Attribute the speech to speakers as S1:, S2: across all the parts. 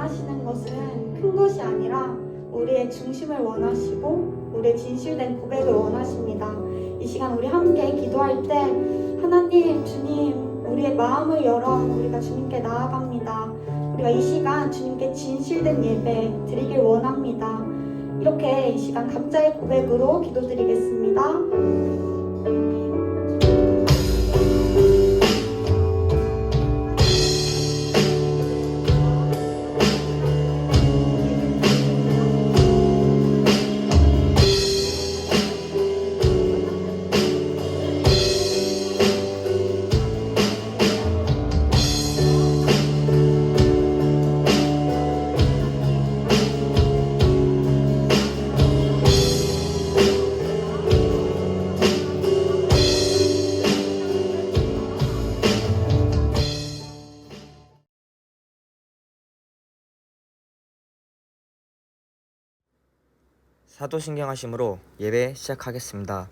S1: 원하시는 것은 큰 것이 아니라 우리의 중심을 원하시고 우리의 진실된 고백을 원하십니다. 이 시간 우리 함께 기도할 때 하나님, 주님, 우리의 마음을 열어 우리가 주님께 나아갑니다. 우리가 이 시간 주님께 진실된 예배 드리길 원합니다. 이렇게 이 시간 각자의 고백으로 기도드리겠습니다.
S2: 사도신경하심으로 예배 시작하겠습니다.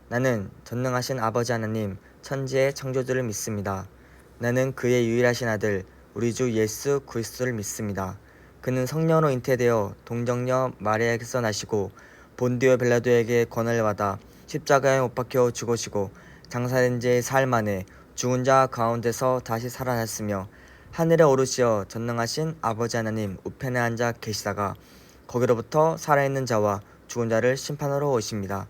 S2: 나는 전능하신 아버지 하나님 천지의 창조주를 믿습니다. 나는 그의 유일하신 아들 우리 주 예수 그리스도를 믿습니다. 그는 성령으로 잉태되어 동정녀 마리아에게서 나시고 본디오 빌라도에게 권한을 받아 십자가에 못 박혀 죽으시고 장사된 지 사흘 만에 죽은 자 가운데서 다시 살아났으며 하늘에 오르시어 전능하신 아버지 하나님 우편에 앉아 계시다가 거기로부터 살아있는 자와 죽은 자를 심판하러 오십니다.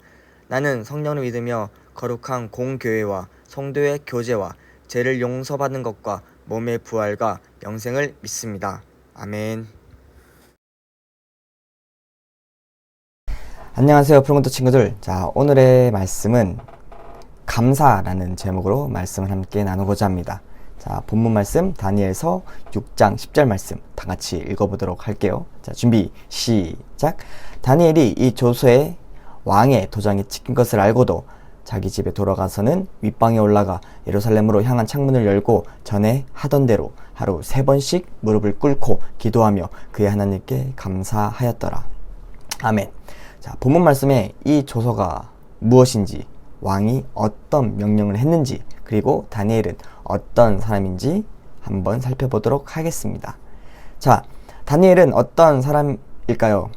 S2: 나는 성령을 믿으며 거룩한 공교회와 성도의 교제와 죄를 용서받는 것과 몸의 부활과 영생을 믿습니다. 아멘. 안녕하세요, 프로문터 친구들. 자, 오늘의 말씀은 감사라는 제목으로 말씀을 함께 나누고자 합니다. 자, 본문 말씀 다니엘서 6장 10절 말씀 다 같이 읽어보도록 할게요. 자, 준비 시작. 다니엘이 이 조서에 왕의 도장이 찍힌 것을 알고도 자기 집에 돌아가서는 윗방에 올라가 예루살렘으로 향한 창문을 열고 전에 하던 대로 하루 3번씩 무릎을 꿇고 기도하며 그의 하나님께 감사하였더라. 아멘. 자, 본문 말씀에 이 조서가 무엇인지, 왕이 어떤 명령을 했는지, 그리고 다니엘은 어떤 사람인지 한번 살펴보도록 하겠습니다. 자, 다니엘은 어떤 사람일까요?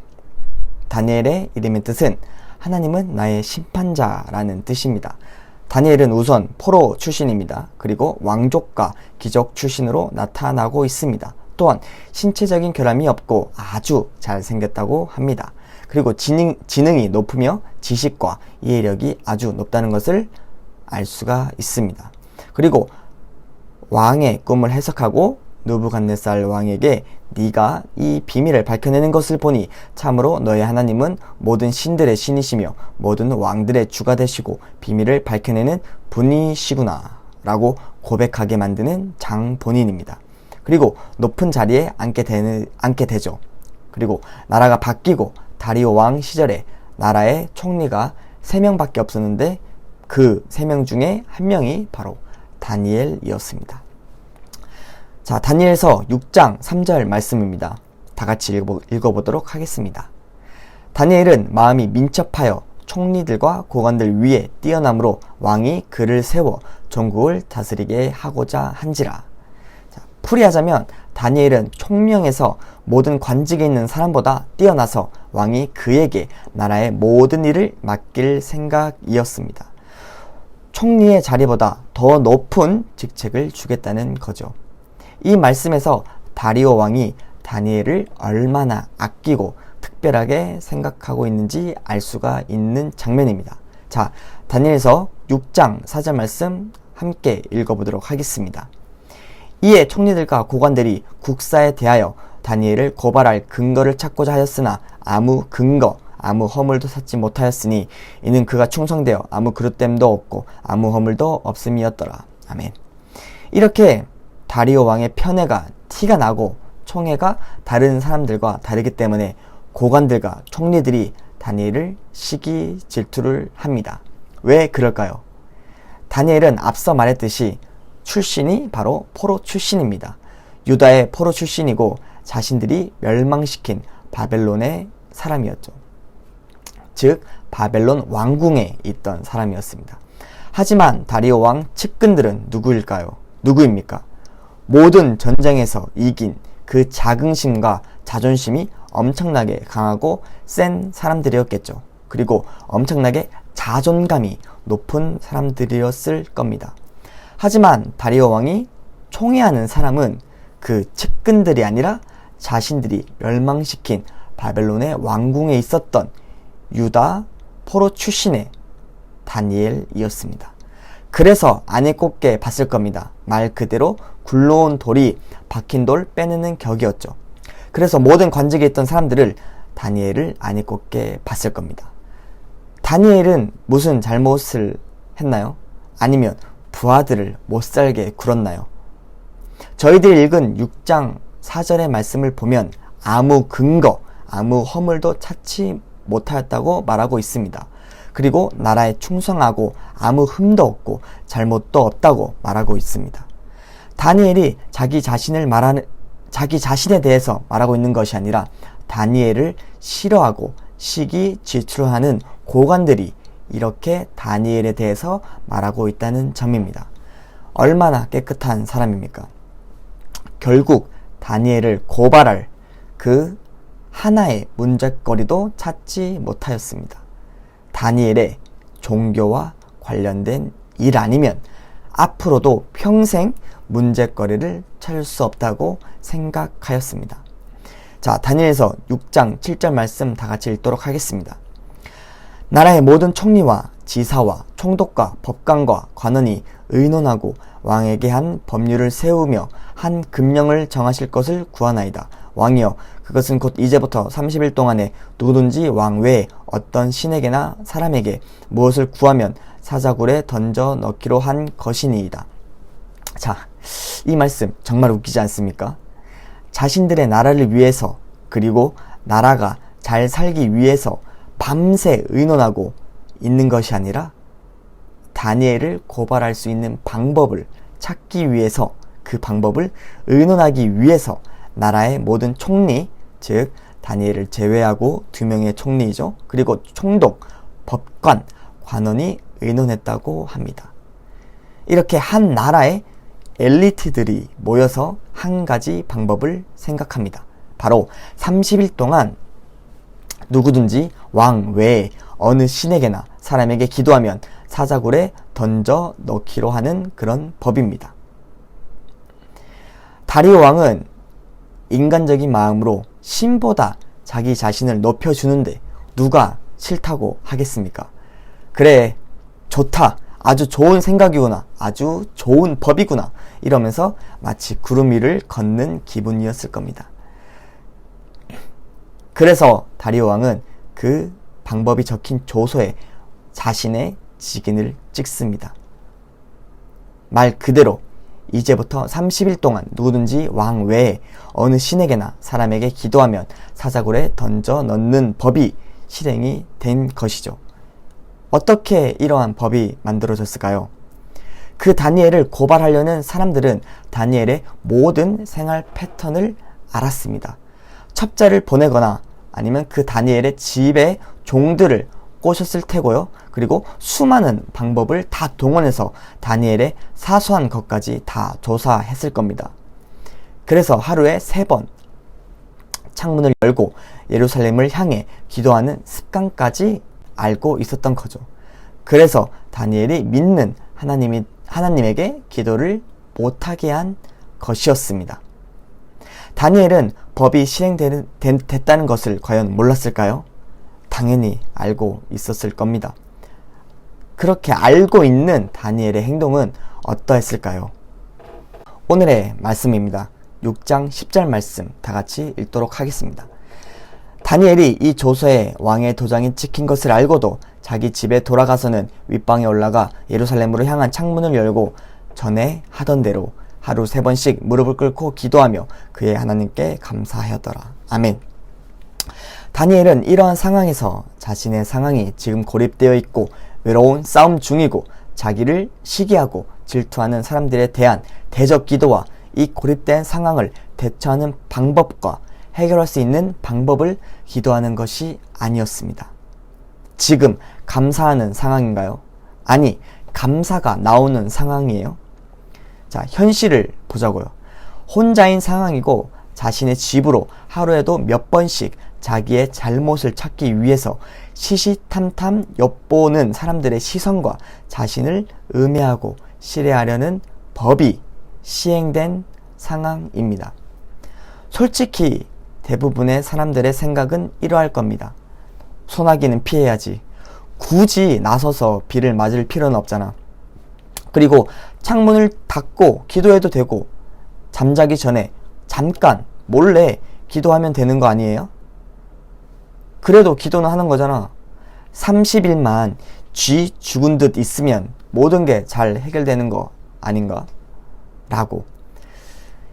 S2: 다니엘의 이름의 뜻은 하나님은 나의 심판자라는 뜻입니다. 다니엘은 우선 포로 출신입니다. 그리고 왕족과 귀족 출신으로 나타나고 있습니다. 또한 신체적인 결함이 없고 아주 잘생겼다고 합니다. 그리고 지능이 높으며 지식과 이해력이 아주 높다는 것을 알 수가 있습니다. 그리고 왕의 꿈을 해석하고 느부갓네살 왕에게 네가 이 비밀을 밝혀내는 것을 보니 참으로 너의 하나님은 모든 신들의 신이시며 모든 왕들의 주가 되시고 비밀을 밝혀내는 분이시구나 라고 고백하게 만드는 장본인입니다. 그리고 높은 자리에 앉게 되죠. 그리고 나라가 바뀌고 다리오 왕 시절에 나라의 총리가 3명밖에 없었는데 그 3명 중에 1명이 바로 다니엘이었습니다. 자, 다니엘서 6장 3절 말씀입니다. 다 같이 읽어보도록 하겠습니다. 다니엘은 마음이 민첩하여 총리들과 고관들 위에 뛰어남으로 왕이 그를 세워 전국을 다스리게 하고자 한지라. 자, 풀이하자면 다니엘은 총명에서 모든 관직에 있는 사람보다 뛰어나서 왕이 그에게 나라의 모든 일을 맡길 생각이었습니다. 총리의 자리보다 더 높은 직책을 주겠다는 거죠. 이 말씀에서 다리오 왕이 다니엘을 얼마나 아끼고 특별하게 생각하고 있는지 알 수가 있는 장면입니다. 자, 다니엘서 6장 4절 말씀 함께 읽어보도록 하겠습니다. 이에 총리들과 고관들이 국사에 대하여 다니엘을 고발할 근거를 찾고자 하였으나 아무 근거, 아무 허물도 찾지 못하였으니 이는 그가 충성되어 아무 그릇됨도 없고 아무 허물도 없음이었더라. 아멘. 이렇게 다리오 왕의 편애가 티가 나고 총애가 다른 사람들과 다르기 때문에 고관들과 총리들이 다니엘을 시기 질투를 합니다. 왜 그럴까요? 다니엘은 앞서 말했듯이 출신이 바로 포로 출신입니다. 유다의 포로 출신이고 자신들이 멸망시킨 바벨론의 사람이었죠. 즉 바벨론 왕궁에 있던 사람이었습니다. 하지만 다리오 왕 측근들은 누구입니까? 모든 전쟁에서 이긴 그 자긍심과 자존심이 엄청나게 강하고 센 사람들이었겠죠. 그리고 엄청나게 자존감이 높은 사람들이었을 겁니다. 하지만 다리오 왕이 총애하는 사람은 그 측근들이 아니라 자신들이 멸망시킨 바벨론의 왕궁에 있었던 유다 포로 출신의 다니엘이었습니다. 그래서 안에 꽂게 봤을 겁니다. 말 그대로 굴러온 돌이 박힌 돌 빼내는 격이었죠. 그래서 모든 관직에 있던 사람들을 다니엘을 안에 꽂게 봤을 겁니다. 다니엘은 무슨 잘못을 했나요? 아니면 부하들을 못살게 굴었나요? 저희들이 읽은 6장 4절의 말씀을 보면 아무 근거, 아무 허물도 찾지 못하였다고 말하고 있습니다. 그리고 나라에 충성하고 아무 흠도 없고 잘못도 없다고 말하고 있습니다. 다니엘이 자기 자신에 대해서 말하고 있는 것이 아니라 다니엘을 싫어하고 시기 질투하는 고관들이 이렇게 다니엘에 대해서 말하고 있다는 점입니다. 얼마나 깨끗한 사람입니까? 결국 다니엘을 고발할 그 하나의 문제거리도 찾지 못하였습니다. 다니엘의 종교와 관련된 일 아니면 앞으로도 평생 문제거리를 찾을 수 없다고 생각하였습니다. 자, 다니엘서 6장 7절 말씀 다 같이 읽도록 하겠습니다. 나라의 모든 총리와 지사와 총독과 법관과 관원이 의논하고 왕에게 한 법률을 세우며 한 금령을 정하실 것을 구하나이다. 왕이여, 그것은 곧 이제부터 30일 동안에 누구든지 왕 외에 어떤 신에게나 사람에게 무엇을 구하면 사자굴에 던져 넣기로 한 것이니이다. 자, 이 말씀 정말 웃기지 않습니까? 자신들의 나라를 위해서, 그리고 나라가 잘 살기 위해서 밤새 의논하고 있는 것이 아니라 다니엘을 고발할 수 있는 방법을 찾기 위해서, 그 방법을 의논하기 위해서 나라의 모든 총리, 즉 다니엘을 제외하고 2명의 총리이죠. 그리고 총독, 법관, 관원이 의논했다고 합니다. 이렇게 한 나라의 엘리트들이 모여서 한 가지 방법을 생각합니다. 바로 30일 동안 누구든지 왕 외에 어느 신에게나 사람에게 기도하면 사자굴에 던져 넣기로 하는 그런 법입니다. 다리오 왕은 인간적인 마음으로 신보다 자기 자신을 높여주는데 누가 싫다고 하겠습니까? 그래, 좋다, 아주 좋은 생각이구나, 아주 좋은 법이구나 이러면서 마치 구름 위를 걷는 기분이었을 겁니다. 그래서 다리오 왕은 그 방법이 적힌 조서에 자신의 직인을 찍습니다. 말 그대로 이제부터 30일 동안 누구든지 왕 외에 어느 신에게나 사람에게 기도하면 사자굴에 던져 넣는 법이 실행이 된 것이죠. 어떻게 이러한 법이 만들어졌을까요? 그 다니엘을 고발하려는 사람들은 다니엘의 모든 생활 패턴을 알았습니다. 첩자를 보내거나 아니면 그 다니엘의 집에 종들을 꼬셨을 테고요. 그리고 수많은 방법을 다 동원해서 다니엘의 사소한 것까지 다 조사했을 겁니다. 그래서 하루에 3번 창문을 열고 예루살렘을 향해 기도하는 습관까지 알고 있었던 거죠. 그래서 다니엘이 믿는 하나님에게 기도를 못하게 한 것이었습니다. 다니엘은 법이 실행됐다는 것을 과연 몰랐을까요? 당연히 알고 있었을 겁니다. 그렇게 알고 있는 다니엘의 행동은 어떠했을까요? 오늘의 말씀입니다. 6장 10절 말씀 다 같이 읽도록 하겠습니다. 다니엘이 이 조서에 왕의 도장이 찍힌 것을 알고도 자기 집에 돌아가서는 윗방에 올라가 예루살렘으로 향한 창문을 열고 전에 하던 대로 하루 3번씩 무릎을 꿇고 기도하며 그의 하나님께 감사하였더라. 아멘. 다니엘은 이러한 상황에서 자신의 상황이 지금 고립되어 있고 외로운 싸움 중이고 자기를 시기하고 질투하는 사람들에 대한 대적 기도와 이 고립된 상황을 대처하는 방법과 해결할 수 있는 방법을 기도하는 것이 아니었습니다. 지금 감사하는 상황인가요? 아니, 감사가 나오는 상황이에요. 자, 현실을 보자고요. 혼자인 상황이고 자신의 집으로 하루에도 몇 번씩 자기의 잘못을 찾기 위해서 시시탐탐 엿보는 사람들의 시선과 자신을 음해하고 실해하려는 법이 시행된 상황입니다. 솔직히 대부분의 사람들의 생각은 이러할 겁니다. 소나기는 피해야지. 굳이 나서서 비를 맞을 필요는 없잖아. 그리고 창문을 닫고 기도해도 되고 잠자기 전에 잠깐 몰래 기도하면 되는 거 아니에요? 그래도 기도는 하는 거잖아. 30일만 쥐 죽은 듯 있으면 모든 게 잘 해결되는 거 아닌가? 라고.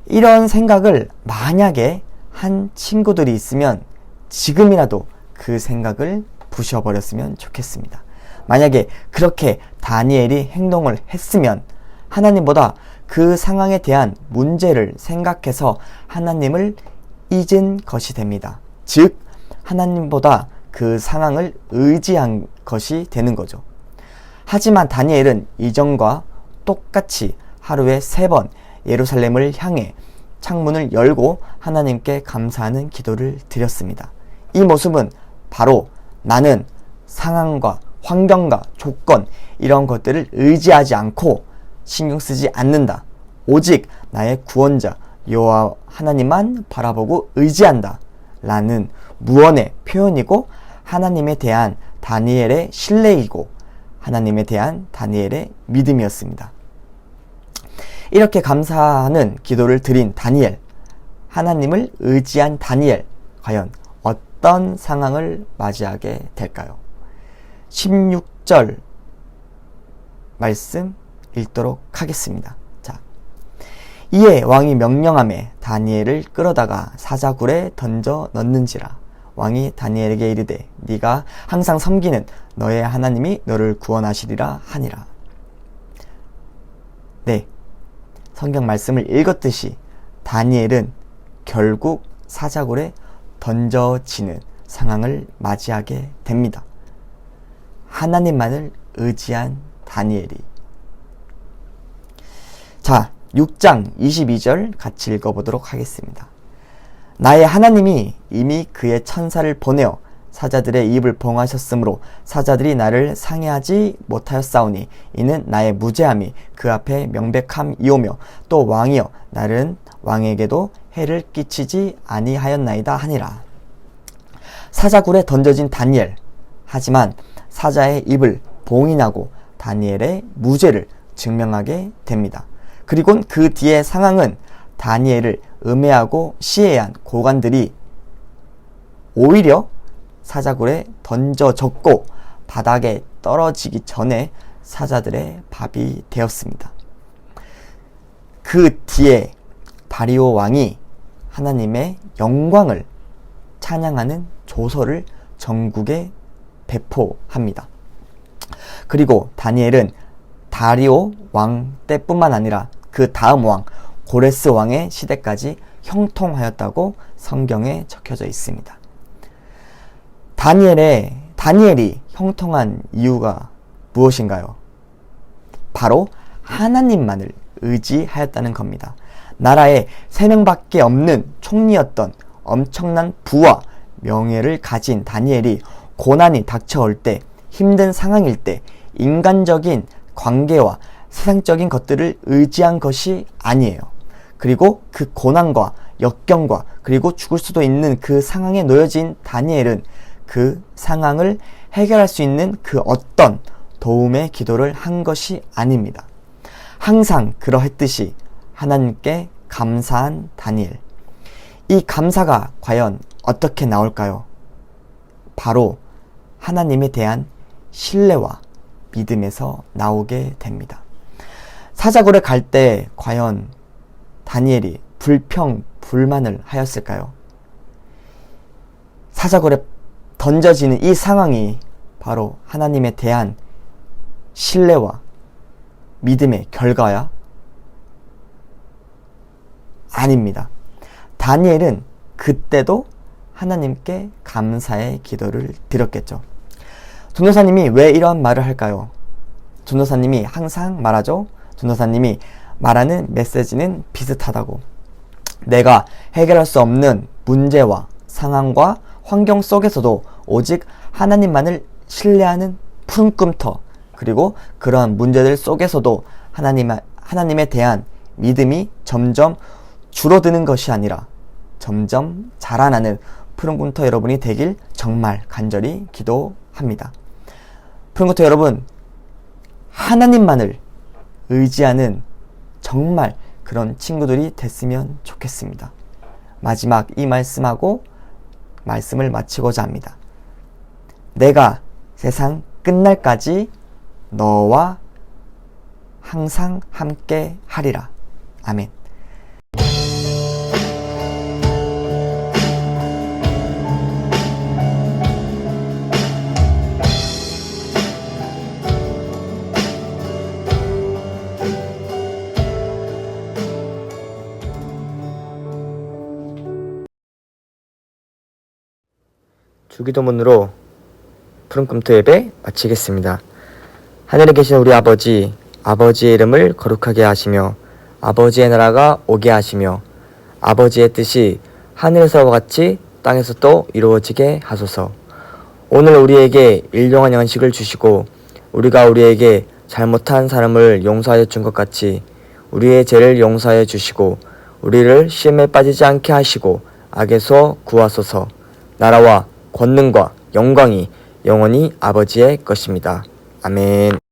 S2: 이런 생각을 만약에 한 친구들이 있으면 지금이라도 그 생각을 부셔버렸으면 좋겠습니다. 만약에 그렇게 다니엘이 행동을 했으면 하나님보다 그 상황에 대한 문제를 생각해서 하나님을 잊은 것이 됩니다. 즉 하나님보다 그 상황을 의지한 것이 되는 거죠. 하지만 다니엘은 이전과 똑같이 하루에 3번 예루살렘을 향해 창문을 열고 하나님께 감사하는 기도를 드렸습니다. 이 모습은 바로 나는 상황과 환경과 조건 이런 것들을 의지하지 않고 신경 쓰지 않는다. 오직 나의 구원자 여호와 하나님만 바라보고 의지한다. 라는 무언의 표현이고 하나님에 대한 다니엘의 신뢰이고 하나님에 대한 다니엘의 믿음이었습니다. 이렇게 감사하는 기도를 드린 다니엘, 하나님을 의지한 다니엘, 과연 어떤 상황을 맞이하게 될까요? 16절 말씀 읽도록 하겠습니다. 자, 이에 왕이 명령하매 다니엘을 끌어다가 사자굴에 던져 넣는지라. 왕이 다니엘에게 이르되 네가 항상 섬기는 너의 하나님이 너를 구원하시리라 하니라. 네, 성경 말씀을 읽었듯이 다니엘은 결국 사자굴에 던져지는 상황을 맞이하게 됩니다. 하나님만을 의지한 다니엘이. 자, 6장 22절 같이 읽어보도록 하겠습니다. 나의 하나님이 이미 그의 천사를 보내어 사자들의 입을 봉하셨으므로 사자들이 나를 상해하지 못하였사오니 이는 나의 무죄함이 그 앞에 명백함이오며 또 왕이여 나는 왕에게도 해를 끼치지 아니하였나이다 하니라. 사자굴에 던져진 다니엘. 하지만 사자의 입을 봉인하고 다니엘의 무죄를 증명하게 됩니다. 그리고 그 뒤의 상황은 다니엘을 음해하고 시해한 고관들이 오히려 사자굴에 던져졌고 바닥에 떨어지기 전에 사자들의 밥이 되었습니다. 그 뒤에 다리오 왕이 하나님의 영광을 찬양하는 조서를 전국에 배포합니다. 그리고 다니엘은 다리오 왕 때뿐만 아니라 그 다음 왕 고레스 왕의 시대까지 형통하였다고 성경에 적혀져 있습니다. 다니엘이 형통한 이유가 무엇인가요? 바로 하나님만을 의지하였다는 겁니다. 나라에 3명밖에 없는 총리였던 엄청난 부와 명예를 가진 다니엘이 고난이 닥쳐올 때, 힘든 상황일 때 인간적인 관계와 세상적인 것들을 의지한 것이 아니에요. 그리고 그 고난과 역경과 그리고 죽을 수도 있는 그 상황에 놓여진 다니엘은 그 상황을 해결할 수 있는 그 어떤 도움의 기도를 한 것이 아닙니다. 항상 그러했듯이 하나님께 감사한 다니엘. 이 감사가 과연 어떻게 나올까요? 바로 하나님에 대한 신뢰와 믿음에서 나오게 됩니다. 사자굴에 갈 때 과연 다니엘이 불평불만을 하였을까요? 사자굴에 던져지는 이 상황이 바로 하나님에 대한 신뢰와 믿음의 결과야? 아닙니다. 다니엘은 그때도 하나님께 감사의 기도를 드렸겠죠. 전도사님이 왜 이런 말을 할까요? 전도사님이 항상 말하죠. 전도사님이 말하는 메시지는 비슷하다고. 내가 해결할 수 없는 문제와 상황과 환경 속에서도 오직 하나님만을 신뢰하는 푸른 꿈터, 그리고 그러한 문제들 속에서도 하나님에 대한 믿음이 점점 줄어드는 것이 아니라 점점 자라나는 푸른 꿈터 여러분이 되길 정말 간절히 기도합니다. 푸른 꿈터 여러분, 하나님만을 의지하는 정말 그런 친구들이 됐으면 좋겠습니다. 마지막 이 말씀하고 말씀을 마치고자 합니다. 내가 세상 끝날까지 너와 항상 함께 하리라. 아멘. 주기도문으로 푸른 꿈터 예배 마치겠습니다. 하늘에 계신 우리 아버지, 아버지의 이름을 거룩하게 하시며 아버지의 나라가 오게 하시며 아버지의 뜻이 하늘에서와 같이 땅에서도 이루어지게 하소서. 오늘 우리에게 일용할 양식을 주시고 우리가 우리에게 잘못한 사람을 용서하여 준 것 같이 우리의 죄를 용서하여 주시고 우리를 시험에 빠지지 않게 하시고 악에서 구하소서. 나라와 권능과 영광이 영원히 아버지의 것입니다. 아멘.